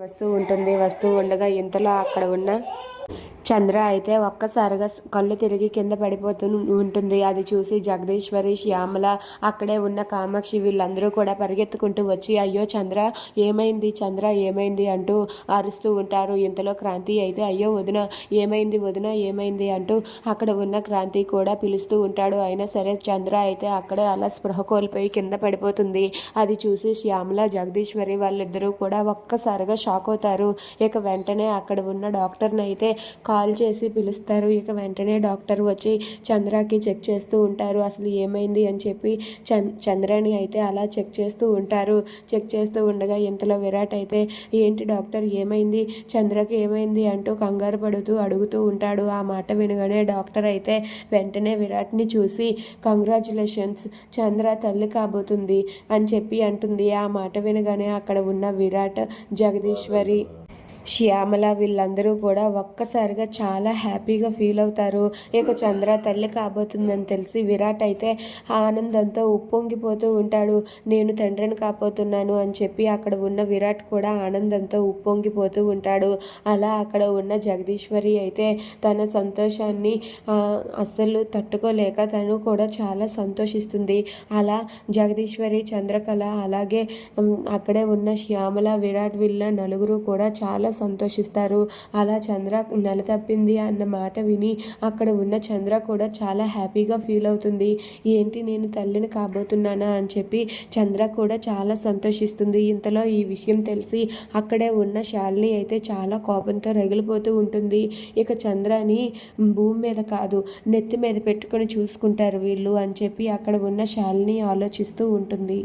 వస్తూ ఉండగా ఇంతలో అక్కడ ఉన్న చంద్ర అయితే ఒక్కసారిగా కళ్ళు తిరిగి కింద పడిపోతూ ఉంటుంది. అది చూసి జగదీశ్వరి, శ్యామల, అక్కడే ఉన్న కామాక్షి వీళ్ళందరూ కూడా పరిగెత్తుకుంటూ వచ్చి అయ్యో చంద్ర ఏమైంది, చంద్ర ఏమైంది అంటూ అరుస్తూ ఉంటారు. ఇంతలో క్రాంతి అయితే అయ్యో వదిన ఏమైంది, వదిన ఏమైంది అంటూ అక్కడ ఉన్న క్రాంతి కూడా పిలుస్తూ ఉంటాడు. అయినా సరే చంద్ర అయితే అక్కడే అలా స్పృహ కోల్పోయి కింద పడిపోతుంది. అది చూసి శ్యామల, జగదీశ్వరి వాళ్ళిద్దరూ కూడా ఒక్కసారిగా షాక్ అవుతారు. ఇక వెంటనే అక్కడ ఉన్న డాక్టర్ని అయితే కాల్ చేసి పిలుస్తారు. ఇక వెంటనే డాక్టర్ వచ్చి చంద్రకి చెక్ చేస్తూ ఉంటారు. అసలు ఏమైంది అని చెప్పి చంద్రని అయితే అలా చెక్ చేస్తూ ఉంటారు. చెక్ చేస్తూ ఉండగా ఇంతలో విరాట్ అయితే ఏంటి డాక్టర్ ఏమైంది, చంద్రకి ఏమైంది అంటూ కంగారు పడుతూ అడుగుతూ ఉంటాడు. ఆ మాట వినగానే డాక్టర్ అయితే వెంటనే విరాట్ని చూసి కంగ్రాచులేషన్స్, చంద్ర తల్లి కాబోతుంది అని చెప్పి అంటుంది. ఆ మాట వినగానే అక్కడ ఉన్న విరాట్, జగదీశ్వరి, శ్యామల వీళ్ళందరూ కూడా ఒక్కసారిగా చాలా హ్యాపీగా ఫీల్ అవుతారు. ఇక చంద్ర తల్లి కాబోతుందని తెలిసి విరాట్ అయితే ఆనందంతో ఉప్పొంగిపోతూ ఉంటాడు. నేను తండ్రిని కాబోతున్నాను అని చెప్పి అక్కడ ఉన్న విరాట్ కూడా ఆనందంతో ఉప్పొంగిపోతూ ఉంటాడు. అలా అక్కడ ఉన్న జగదీశ్వరి అయితే తన సంతోషాన్ని అస్సలు తట్టుకోలేక తను కూడా చాలా సంతోషిస్తుంది. అలా జగదీశ్వరి, చంద్రకళ అలాగే అక్కడే ఉన్న శ్యామల, విరాట్ వీళ్ళ నలుగురు కూడా చాలా సంతోషిస్తారు. అలా చంద్ర నెల తప్పింది అన్న మాట విని అక్కడ ఉన్న చంద్ర కూడా చాలా హ్యాపీగా ఫీల్ అవుతుంది. ఏంటి నేను తల్లిని కాబోతున్నానా అని చెప్పి చంద్ర కూడా చాలా సంతోషిస్తుంది. ఇంతలో ఈ విషయం తెలిసి అక్కడే ఉన్న శాలిని అయితే చాలా కోపంతో రగిలిపోతూ ఉంటుంది. ఇక చంద్రని భూమి మీద కాదు నెత్తి మీద పెట్టుకొని చూసుకుంటారు వీళ్ళు అని చెప్పి అక్కడ ఉన్న శాలిని ఆలోచిస్తూ ఉంటుంది.